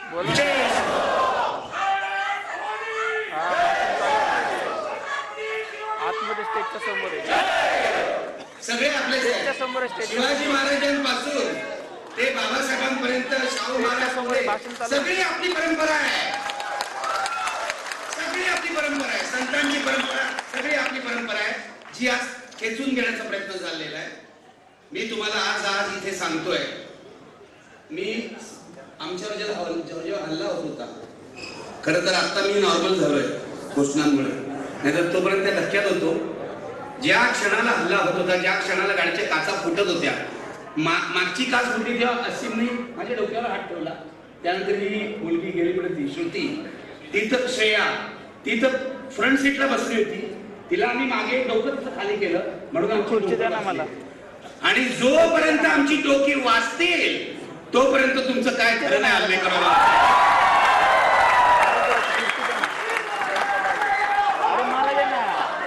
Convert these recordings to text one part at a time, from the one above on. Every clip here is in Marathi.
आतमध्ये स्टेजच्या समोर आहे, सगळे आपले समोर स्टेज, शिवाजी महाराजांपासून ते बाबासाहेबांपर्यंत शाहू महाराजांपर्यंत सगळी आपली परंपरा आहे, सगळी आपली परंपरा आहे, संतांची परंपरा सगळी आपली परंपरा आहे, जी आज खेचून घेण्याचा प्रयत्न चाललेला आहे. मी तुम्हाला आज इथे सांगतोय, मी आमच्यावर जेव्हा हल्ला होत होता, खरं तर आता मी नॉर्मल झालोय घोषणांमुळे, नाहीतर तोपर्यंत त्या धक्क्यात होतो. ज्या क्षणाला हल्ला होत होता, ज्या क्षणाला गाडीच्या काचा फुटत होत्या, मागची काच फुटली तेव्हा असीमने माझ्या डोक्यावर हात ठेवला. त्यानंतर ही मुलगी गेली पुढे ती श्रुती, तिथं श्रेया, तिथं फ्रंट सीटला बसली होती, तिला आम्ही मागे डोकं खाली केलं म्हणून आमची, आणि जोपर्यंत आमची डोकी वाचतील तोपर्यंत तुमचं काय खरं नाही. हल्ले करावं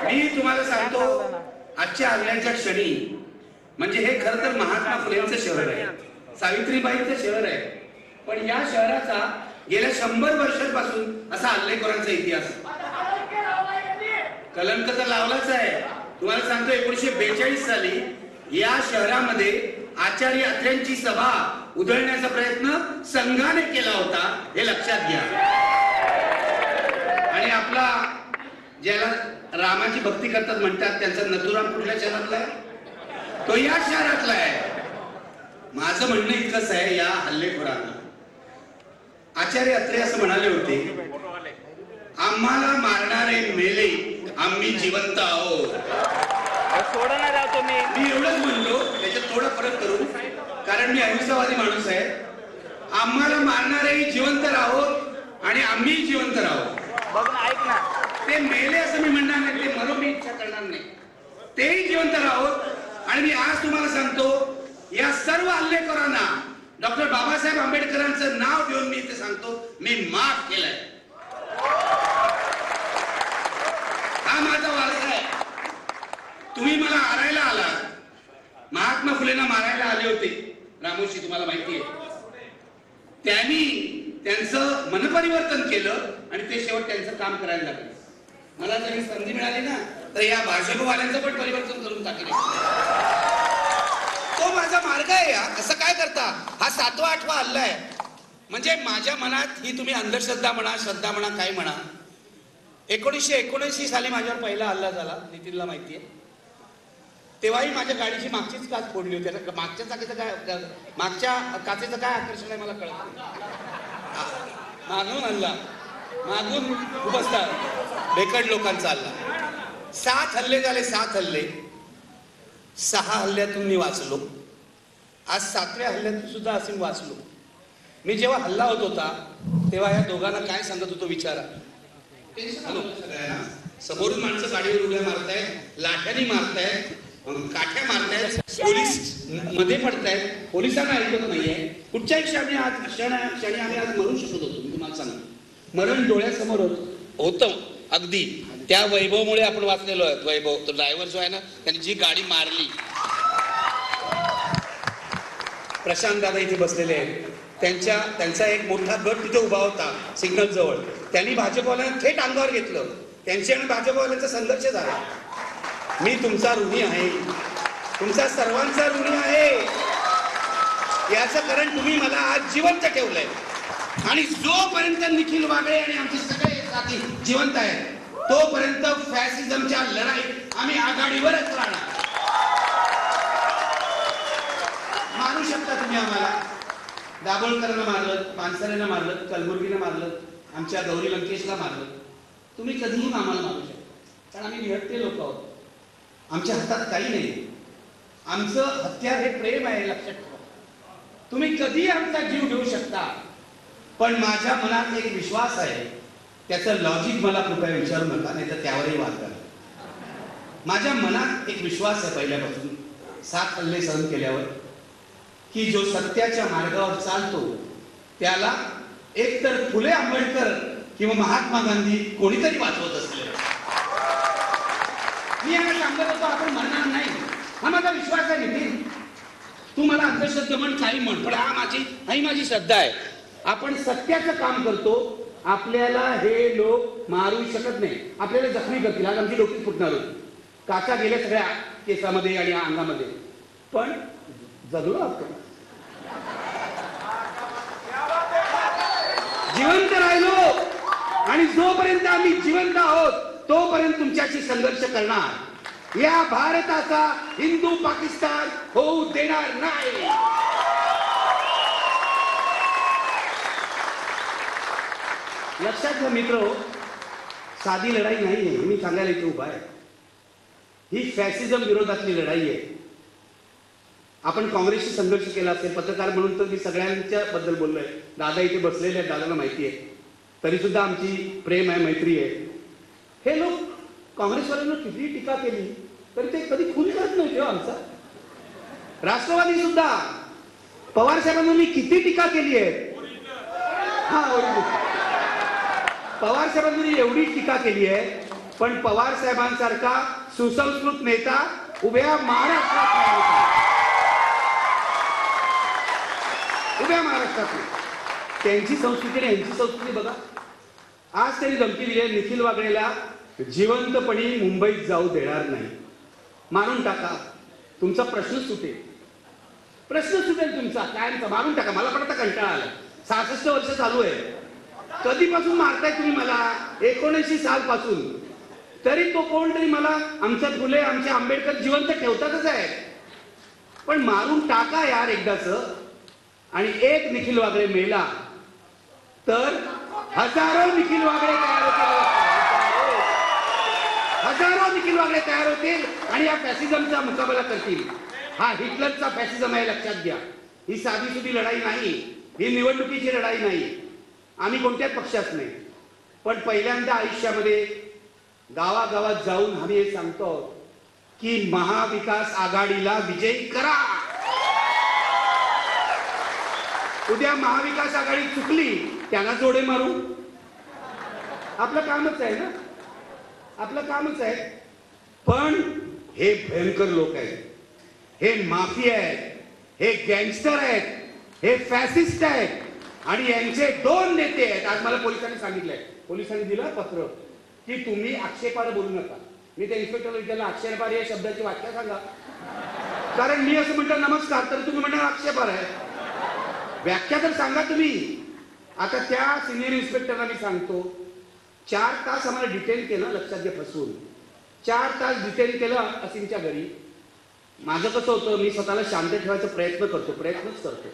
मी तुम्हाला सांगतो, आजच्या हल्ल्याच्या क्षणी म्हणजे हे खरं तर महात्मा फुलेंचं शहर आहे, सावित्रीबाईंचं शहर आहे, पण या शहराचा गेल्या 100 वर्षांपासून असा हल्लेखोरांचा इतिहास, कलंक तर लावलाच आहे. तुम्हाला सांगतो 1942 साली या शहरामध्ये आचार्य अत्र्यांची सभा उधळण्याचा प्रयत्न संघाने केला होता, हे लक्षात घ्या. आणि आपला ज्याला रामाची भक्ती करतात म्हणतात, त्यांचा नथुराम कुठल्या शहरातला आहे? तो या शहरातला आहे. माझं म्हणणं इतकंच आहे, या हल्लेखोरांना आचार्य अत्रे असं म्हणाले होते, आम्हाला मारणारे मेले, आम्ही जिवंत आहोत. मी एवढंच म्हणलो, त्याच्यात थोडा फरक करू, कारण मी अहिंसावादी माणूस आहे. आम्हाला मारणारे जिवंत राहोत आणि आम्ही जिवंत राहोत. बघ ना, ऐक ना, ते मेले असं मी म्हणणार नाही, ते मरो मी इच्छा करणार नाही, तेही जिवंत राहोत. आणि मी आज तुम्हाला सांगतो, या सर्व हल्लेखोरांना डॉक्टर बाबासाहेब आंबेडकरांचं नाव देऊन मी इथे सांगतो, मी माफ केलंय. हा माझा वारसा आहे. तुम्ही मला मारायला आलात, महात्मा फुलेंना मारायला आले होते रामोशी, तुम्हाला माहिती आहे. त्यांनी त्यांचं मनपरिवर्तन केलं आणि ते शेवट त्यांचं काम करायला लागले. मला जरी संधी मिळाली ना, तर या भाजपवाल्यांचं पण परिवर्तन करून टाकेल. तो माझा मार्ग आहे. असं काय करता, हा 7वा 8वा हल्ला आहे. म्हणजे माझ्या मनात ही, तुम्ही अंधश्रद्धा म्हणा, श्रद्धा म्हणा, काय म्हणा, 1979 साली माझ्यावर पहिला हल्ला झाला, नितीनला माहिती आहे. तेव्हाही माझ्या गाडीची मागचीच काच फोडली होती. मागच्या चाकीचं काय, मागच्या काचेचं काय आकर्षण आहे मला कळत नाही. मागून हल्ला, मागून उपस्थित बेकड लोकांचा हल्ला. 7 हल्ले झाले, 7 हल्ले. 6 हल्ल्यातून मी वाचलो. आज 7व्या हल्ल्यातून सुद्धा असे वाचलो. मी जेव्हा हल्ला होत होता तेव्हा या दोघांना काय सांगत होतो विचारा. समोरून माणसं गाडीवर उड्या मारतायत, लाठ्यानी मारतायत, काठ्या मारतायत, पोलीस मध्ये पडतायत, पोलिसांना ऐकत नाहीये. कुठच्याही क्षणी आम्ही आज मरू शकत होतो. मी तुम्हाला सांगतो, मरण डोळ्यासमोर होतं अगदी. त्या वैभवमुळे आपण वाचलेलो आहे. वैभव तो ड्रायव्हर जो आहे ना, त्यांनी जी गाडी मारली. प्रशांत दादा इथे बसलेले आहेत, त्यांचा एक मोठा गट तिथे उभा होता सिग्नल जवळ. त्यांनी भाजपवाल्यांना थेट अंगावर घेतलं. त्यांची आणि भाजपवाल्यांचा संघर्ष झाला. मी तुमचा ऋणी आहे, तुमचा सर्वांचा ऋणी आहे. याचं कारण तुम्ही मला आज जिवंत ठेवलंय. आणि जोपर्यंत निखिल वागळे आणि आमचे सगळे साथी जिवंत आहेत, तोपर्यंत फॅसिझमच्या लढाईत आम्ही आघाडीवरच राहणार. मारू शकता तुम्ही आम्हाला. दाभोळकरांना मारलं, पानसरेंना मारलं, कलबुर्गीला मारलं, आमच्या गौरी लंकेशला मारलं. तुम्ही कधीही आम्हाला मारू शकता, कारण आम्ही निहत्ते लोक आहोत. आमच्या हातात काही नाही. आमचं हत्यार हे प्रेम आहे, लक्षात ठेवा. तुम्ही कधी आमचा जीव घेऊ शकता, पण माझ्या मनात एक विश्वास आहे. त्याचं लॉजिक मला कृपया विचारू नका, नाही तर त्यावरही वाद करा. माझ्या मनात एक विश्वास आहे पहिल्यापासून, 7 हल्ले सहन केल्यावर, की जो सत्याच्या मार्गावर चालतो त्याला एकतर फुले आंबेडकर किंवा महात्मा गांधी कोणीतरी वाचवत असले. मी यांना सांगत होतो, आपण म्हणणार नाही. हा माझा विश्वास आहे. नितीन, तू मला अंधश्रद्धा म्हण, काही म्हण, पण ही माझी श्रद्धा आहे. आपण सत्याचं काम करतो. आपल्याला हे लोक मारू शकत नाही, आपल्याला जखमी करतील. आज आमची डोकी फुटणार होती, काचा गेल्या सगळ्या केसामध्ये आणि अंगामध्ये, पण जगलो आपण, जिवंत राहिलो. आणि जोपर्यंत आम्ही जिवंत आहोत तोपर्यंत तुमच्याशी संघर्ष करणार. या भारताचा हिंदू पाकिस्तान होऊ देणार नाही. लक्षात घ्या मित्र, साधी लढाई नाहीये, मी सांगायला इथे उभा आहे. ही फॅसिझम विरोधातली लढाई आहे. आपण काँग्रेसशी संघर्ष केला असेल, पत्रकार म्हणून तर मी सगळ्यांच्या बद्दल बोललोय. दादा इथे बसलेले आहेत, दादाला माहिती आहे, तरी सुद्धा आमची प्रेम आहे, मैत्री आहे. हे लोक काँग्रेसवाल्यांना किती टीका केली तरी ते कधी खून करत नव्हते हो आमचा. राष्ट्रवादी सुद्धा पवार साहेबांनी किती टीका केली आहे, हा पवार साहेबांनी एवढी टीका केली आहे, पण पवार साहेबांसारखा सुसंस्कृत नेता उभ्या महाराष्ट्रात नाही. उभ्या महाराष्ट्रात त्यांची संस्कृती आणि यांची संस्कृती बघा. आज त्यांनी धमकी दिली आहे, निखिल वागळेला जिवंतपणी मुंबईत जाऊ देणार नाही, मारून टाका, तुमचा प्रश्न सुटेल. प्रश्न सुटेल तुमचा कायमचा, मारून टाका. मला पण आता कंटाळा आला. 66 वर्ष चालू आहे. कधीपासून मारताय तुम्ही मला? 79 साल पासून. तरी तो कोणतरी मला, आमच्या फुले आमचे आंबेडकर जिवंत ठेवतातच आहे, पण मारून टाका यार एकदाच. आणि एक निखिल वागळे मेला तर हजारो निखिल वागळे तयार होतील. हजारो निखिल वागळे तयार होतील आणि या फॅसिझमचा मुकाबला करतील. हा हिटलरचा फॅसिझम आहे, लक्षात घ्या. ही साधी सुधी लढाई नाही, ही निवडणुकीची लढाई नाही. आम्ही कोणत्याच पक्षात नाही, पण पहिल्यांदा आयुष्यामध्ये गावागावात जाऊन आम्ही हे सांगतो की महाविकास आघाडीला विजयी करा. उद्या महाविकास आघाडी चुकली, त्यांना जोडे मारू. आपलं कामच आहे ना, आपलं कामच आहे. पण हे भयंकर लोक आहेत, हे माफिया आहेत, हे गँगस्टर आहेत, हे फॅसिस्ट आहेत आणि यांचे 2 नेते आहेत. आज मला पोलिसांनी सांगितलंय, पोलिसांनी दिलं पत्र की तुम्ही आक्षेपार्ह बोलू नका. मी त्या इन्स्पेक्टरला विचारलं, आक्षेपार्ह या शब्दाची व्याख्या सांगा. कारण मी असं म्हणतो नमस्कार, तर तुम्ही म्हणणार आक्षेपार्ह आहे. व्याख्या तर सांगा तुम्ही. आता त्या सिनियर इन्स्पेक्टरला मी सांगतो, 4 तास आम्हाला डिटेन केलं, लक्षात घ्या, फसवून 4 तास डिटेन केलं असीमच्या घरी. माझं कसं होतं, मी स्वतःला शांत ठेवायचा प्रयत्नच करतो,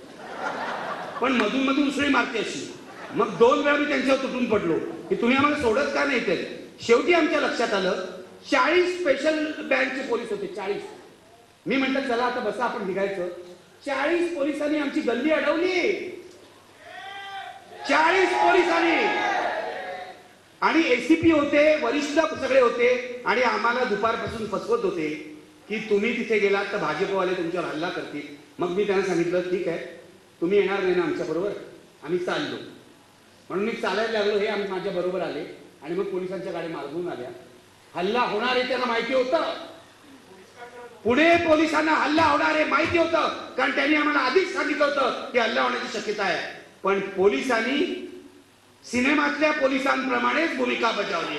पण मधून मधून उसळी मारते अशी. मग 2 वेळा मी त्यांच्यावर तुटून पडलो की तुम्ही आम्हाला सोडत का नाही ते. शेवटी आमच्या लक्षात आलं 40 स्पेशल बँकचे पोलीस होते, 40. मी म्हटलं चला आता बसा, आपण निघायचं. 40 पोलिसांनी आमची गल्ली अडवली, 40 पोलिसांनी. आणि एसीपी होते, वरिष्ठ सगळे होते आणि आम्हाला दुपारपासून फसवत होते की तुम्ही तिथे गेलात तर भाजपवाले तुमच्यावर हल्ला करतील. मग मी त्यांना सांगितलं ठीक आहे, तुम्ही येणार नाही ना आमच्या बरोबर. आम्ही चाललो, म्हणून मी चालायला लागलो. हे आम्ही माझ्या बरोबर आले आणि मग पोलिसांच्या गाड्या मार्गून आल्या. हल्ला होणार आहे त्यांना माहिती होतं, पुणे पोलिसांना हल्ला होणार आहे माहिती होतं, कारण त्यांनी आम्हाला आधीच सांगितलं होतं की हल्ला होण्याची शक्यता आहे. पण पोलिसांनी सिनेमातल्या पोलिसांप्रमाणेच भूमिका बजावली.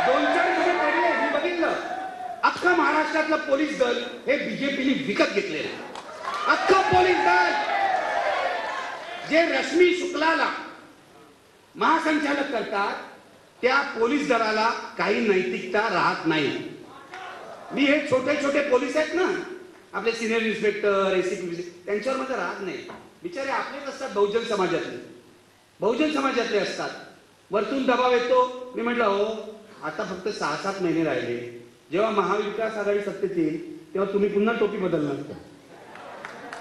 2-4 जण पडले, मी बघितलं. अख्खं महाराष्ट्रातलं पोलीस दल हे बीजेपीने विकत घेतलेलं. अख्खं पोलीस दल जे रश्मी शुक्लाला महासंचालक करतात, त्या पोलीस दलाला काही नैतिकता राहत नाही. मी हे छोटे छोटे पोलीस आहेत ना, आपले सिनियर इन्स्पेक्टर, एसीपी, त्यांच्यावर माझं राहत नाही. बिचारे आपलेच असतात, बहुजन समाजातले असतात. वरतून दबाव येतो. मी म्हटलं हो, आता फक्त 6-7 महिने राहिले. जेव्हा महाविकास आघाडी सत्तेत येईल तेव्हा तुम्ही पुन्हा टोपी बदलणार.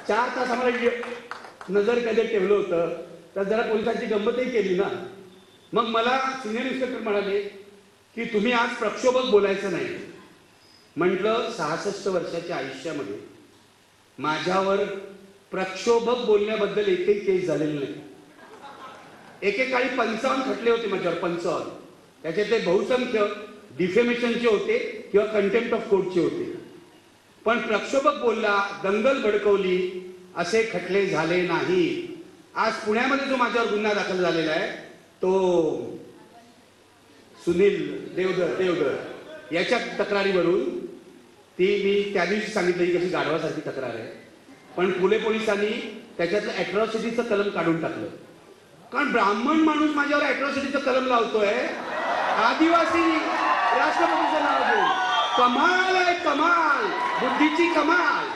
4 तास आम्हाला नजर कधी ठेवलं होतं, तर जरा पोलिसांची गंमतही केली ना. मग मला सिनियर इन्स्पेक्टर म्हणाले की तुम्ही आज प्रक्षोभक बोलायचं नाही. म्हटलं 66 वर्षाच्या आयुष्यामध्ये माझ्यावर प्रक्षोभक बोलण्याबद्दल एकही केस झालेली नाही. एकेकाळी 55 खटले होते माझ्यावर, 55. त्याच्यातले बहुसंख्य डिफेमेशनचे होते किंवा कंटेम्प्ट ऑफ कोर्टचे होते. पण प्रक्षोभक बोलला, दंगल भडकवली असे खटले झाले नाही. आज पुण्यामध्ये जो माझ्यावर गुन्हा दाखल झालेला आहे तो सुनील देवधर याच्या तक्रारीवरून, ती मी त्या दिवशी सांगितलं ही कशी गाढवासारखी तक्रार आहे, पण पुणे पोलिसांनी त्याच्यातलं अॅट्रॉसिटीचं कलम काढून टाकलं. कारण ब्राह्मण माणूस माझ्यावर अॅट्रॉसिटीचं कलम लावतोय, आदिवासी राष्ट्रपतीचं नाव घेऊन. कमाल आहे, कमाल, बुद्धीची कमाल.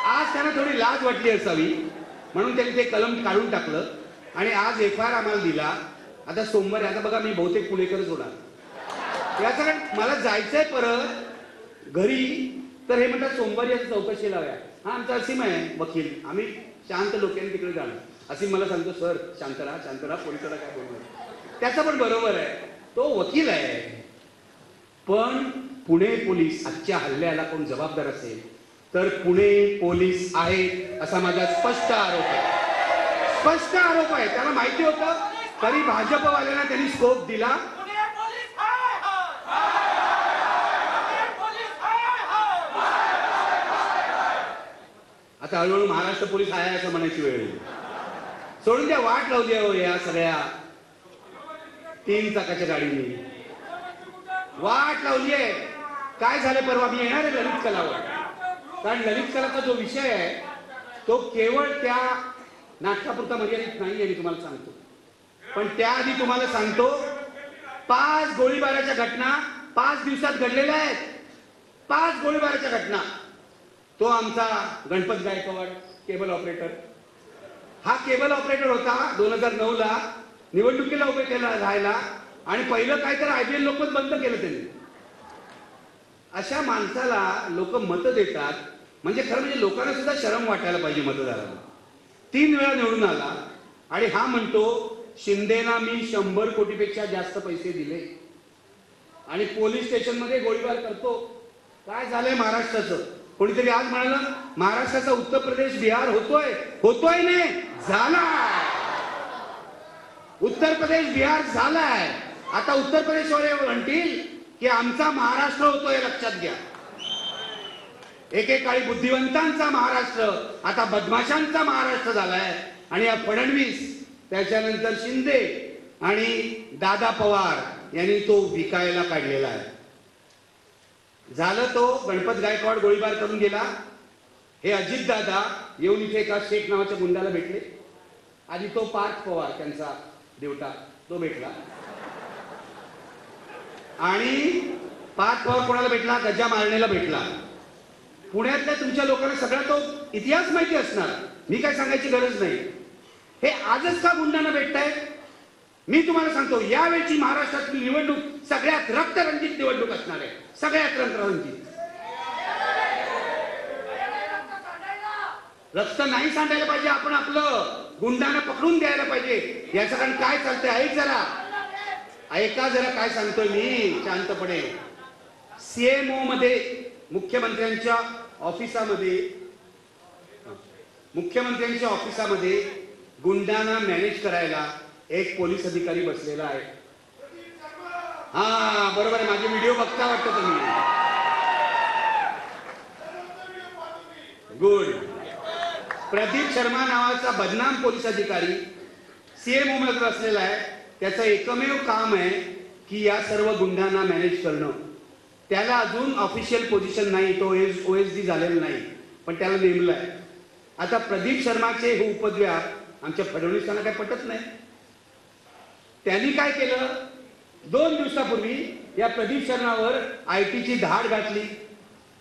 आज त्यांना थोडी लाज वाटली असावी म्हणून त्यांनी ते कलम काढून टाकलं आणि आज FIR आम्हाला दिला. आता सोमवारी, आता बघा मी बहुतेक पुणेकरच होणार याचं, कारण मला जायचंय परत घरी. तर हे म्हणतात सोमवारी याची चौकशी लावूया. हा आमचा असीम आहे वकील, आम्ही शांत लोकांनी तिकडे जाणार. असीम मला सांगतो सर शांत राहा, पोलिसाला काय बोलणार. त्याचं पण बरोबर आहे, तो वकील आहे. पण पुणे पोलीस आजच्या हल्ल्याला कोण जबाबदार असेल तर पुणे पोलीस आहेत असा माझा स्पष्ट आरोप आहे. स्पष्ट आरोप आहे. त्याला माहिती होतं तरी भाजपवाल्यांना त्यांनी स्कोप दिला. आता हळूहळू महाराष्ट्र पोलीस आहे असं म्हणायची वेळ येईल. सोडून द्या, वाट लावली हो या सगळ्या 3 चाकाच्या गाडीने वाट लावली आहे. काय झालं परवा मी येणार आहे ललित कलावर, कारण ललित कलाचा जो विषय आहे तो केवळ त्या नाटकापुरता मर्यादित नाही आहे, मी तुम्हाला सांगतो. पण त्याआधी तुम्हाला सांगतो 5 गोळीबाराच्या घटना 5 दिवसात घडलेल्या आहेत. 5 गोळीबाराच्या घटना. तो आमचा गणपत गायकवाड केबल ऑपरेटर, हा केबल ऑपरेटर होता 2009ला निवडणुकीला उभे केला राहायला आणि पहिलं काय तर IBL लोकमत बंद केलं त्यांनी. अशा माणसाला लोक मतं देतात म्हणजे खरं म्हणजे लोकांना सुद्धा शरम वाटायला पाहिजे मतदाराला. 3 वेळा निवडून आला आणि हा म्हणतो शिंदेना मी 100 कोटीपेक्षा जास्त पैसे दिले आणि पोलीस स्टेशन मध्ये गोळीबार करतो. काय झालंय महाराष्ट्राचं? कोणीतरी आज म्हणाला महाराष्ट्राचा उत्तर प्रदेश बिहार होतोय नाही, झालाय. उत्तर प्रदेश बिहार झालाय. आता उत्तर प्रदेशवाले म्हणतील की आमचा महाराष्ट्र होतोय, लक्षात घ्या. एकेकाळी बुद्धिवंतांचा महाराष्ट्र आता बदमाशांचा महाराष्ट्र झालाय. आणि या फडणवीस, त्याच्यानंतर शिंदे आणि दादा पवार यांनी तो विकायला काढलेला आहे. झालं तो गणपत गायकवाड गोळीबार करून गेला. हे अजित दादा येऊन इथे एका शेख नावाच्या गुंडाला भेटले. आधी तो पार्थ पवार त्यांचा देवटा तो भेटला आणि पार्थ पवार कोणाला भेटला? गजा मारण्याला भेटला. पुण्यातल्या तुमच्या लोकांना सगळा तो इतिहास माहिती असणार, मी काय सांगायची गरज नाही. हे आजच का गुंडांना भेटतायत? मी तुम्हाला सांगतो यावेळची महाराष्ट्रातली निवडणूक सगळ्यात रक्तरंजित निवडणूक असणार आहे. सगळ्यात रक्तरंजित. रक्त नाही सांडायला पाहिजे. आपण आपलं गुंडांना पकडून द्यायला पाहिजे. याचं कारण काय चालतंय ऐक जरा, ऐका जरा काय सांगतोय मी शांतपणे. CMO मध्ये मुख्यमंत्र्यांच्या ऑफिसामध्ये गुंडांना मॅनेज करायला एक पोलीस अधिकारी बसलेला आहे. हा बरोबर आहे, माझे व्हिडिओ बघता वाटतं तुम्ही. गुड. प्रदीप शर्मा नावाचा बदनाम पोलीस अधिकारी CMO मध्ये बसलेला आहे. त्याचं एकमेव काम आहे की या सर्व गुंडांना मॅनेज करणं. त्याला अजून ऑफिशियल पोझिशन नाही, तो OSD झालेला नाही, पण त्याला नेमलं आहे. आता प्रदीप शर्माचे हे उपद्व्याप आमच्या फडणवीसांना काय पटत नाही. त्यांनी काय केलं, 2 दिवसापूर्वी या प्रदीप शर्मावर IT ची धाड घातली,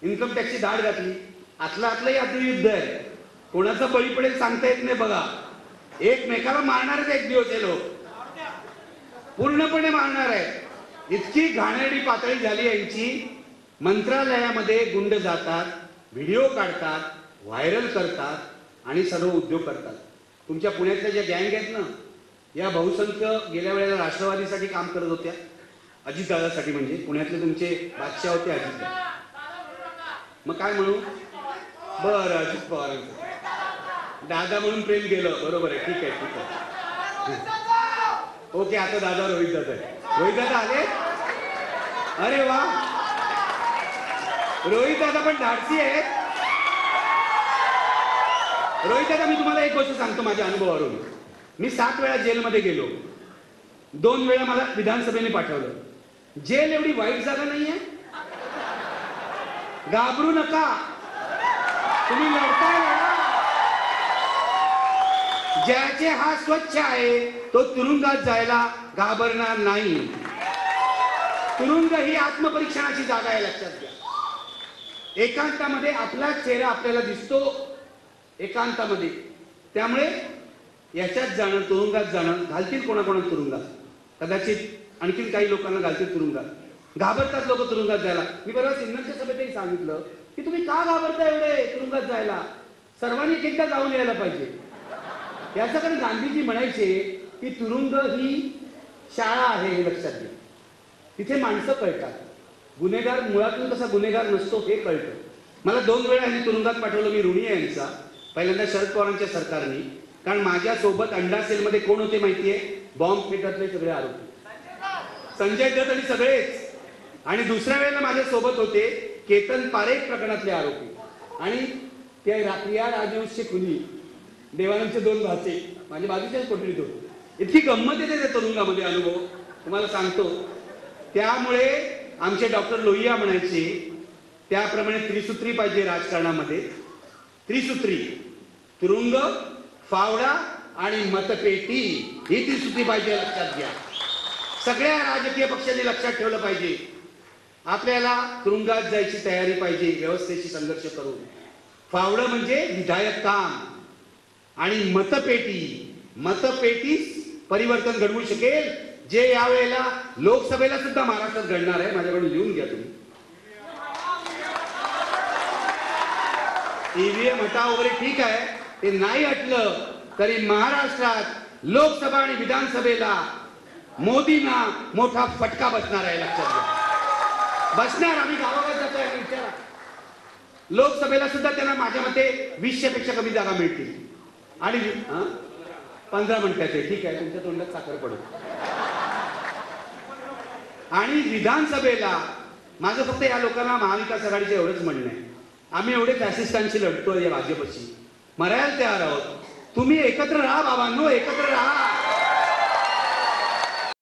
इन्कम टॅक्सची धाड घातली. आतलं युद्ध आहे. कोणाचा बळी पडेल सांगता येत नाही. बघा, एकमेकाला मारणारच एक दिवस हे लोक, पूर्णपणे मारणार आहे. इतकी घाणेरडी पातळी झाली यांची. मंत्रालयामध्ये गुंड जातात, व्हिडिओ काढतात, व्हायरल करतात आणि सर्व उद्योग करतात. तुमच्या पुण्यातल्या ज्या गँग आहेत ना, या बहुसंख्य गेल्या वेळेला राष्ट्रवादीसाठी काम करत होत्या, अजितदादासाठी. म्हणजे पुण्यातले तुमचे बादशाह होते अजितदादा. मग काय म्हणू, बरं अजित पवारांचं दादा म्हणून प्रेम गेलं, बरोबर आहे, ठीक आहे. ओके, आता दादा रोहित दादा आहे. रोहित दादा आले, अरे वा. रोहित दादा पण धाडसी आहेत. रोहित दादा, मी तुम्हाला एक गोष्ट सांगतो माझ्या अनुभवावरून. मी 7 वेळा जेलमध्ये गेलो, 2 वेळा मला विधानसभेने पाठवलं. जेल एवढी वाईट जागा नाहीये. घाबरू नका, तुम्ही लढताय लढा. ज्याचे हात स्वच्छ आहे तो तुरुंगात जायला घाबरणार नाही. तुरुंग ही आत्मपरीक्षणाची जागा आहे, लक्षात घ्या. एकांतामध्ये आपला चेहरा आपल्याला दिसतो, एकांतामध्ये. त्यामुळे याच्यात जाणं, तुरुंगात जाणं, घालतील कोणाकोणा तुरुंगात, कदाचित आणखीन काही लोकांना घालतील तुरुंगात. घाबरतात लोक तुरुंगात जायला. मी बरोबर सिन्नरच्या सभेतही सांगितलं की तुम्ही का घाबरता एवढे तुरुंगात जायला, सर्वांनी एकदा जाऊन यायला पाहिजे. याचं कारण गांधीजी म्हणायचे की तुरुंग ही शाळा आहे, हे लक्षात घ्या. तिथे माणसं कळतात. गुन्हेगार मुळातून कसा गुन्हेगार नसतो हे कळतं. मला 2 वेळा यांनी तुरुंगात पाठवलं. मी ऋणी आहे यांचा. पहिल्यांदा शरद पवारांच्या सरकारने, कारण माझ्या सोबत अंडा सेलमध्ये कोण होते माहितीये? बॉम्ब फेटातले सगळे आरोपी, संजय दत्त आणि सगळेच. आणि दुसऱ्या वेळेला माझ्या सोबत होते केतन पारेख प्रकरणातले आरोपी. आणि ते रात्रिया राजवंशी खुनी, देवानंदचे 2 भाचे माझ्या बाजूच्याच कोठडीत होते. इतकी गंमत येते त्या तुरुंगामध्ये, अनुभव तुम्हाला सांगतो. त्यामुळे आमचे डॉक्टर लोहिया म्हणायचे त्याप्रमाणे त्रिसूत्री पाहिजे राजकारणामध्ये. त्रिसूत्री, तुरुंग, फावडा आणि मतपेटी, ही त्रिसूत्री पाहिजे, लक्षात घ्या. सगळ्या राजकीय पक्षांनी लक्षात ठेवलं पाहिजे. आपल्याला तुरुंगात जायची तयारी पाहिजे, व्यवस्थेशी संघर्ष करून. फावडं म्हणजे विधायक काम, आणि मतपेटी, मतपेटीच परिवर्तन घडवू शकेल, जे यावेळेला लोकसभेला सुद्धा महाराष्ट्रात घडणार आहे. माझ्याकडून लिहून घ्या तुम्ही. ईव्हीएम हटा वगैरे ठीक आहे, ते नाही हटलं तरी महाराष्ट्रात लोकसभा आणि विधानसभेला मोदींना मोठा फटका बसणार आहे, लक्षात घ्या. बसणार. आम्ही गावागावात जातोय, विचारा. लोकसभेला सुद्धा त्यांना माझ्या मते 200 पेक्षा कमी जागा मिळतील. आणि 15 मिनिटाचे, ठीक आहे, तुमच्या तोंडात साखर पडू. आणि विधानसभेला माझं फक्त या लोकांना महाविकास आघाडीचं एवढंच म्हणणं आहे, आम्ही एवढे फॅसिस्टांशी लढतोय या भाजपशी, मरायला तयार आहोत. तुम्ही एकत्र राहा बाबांनो, एकत्र राहा.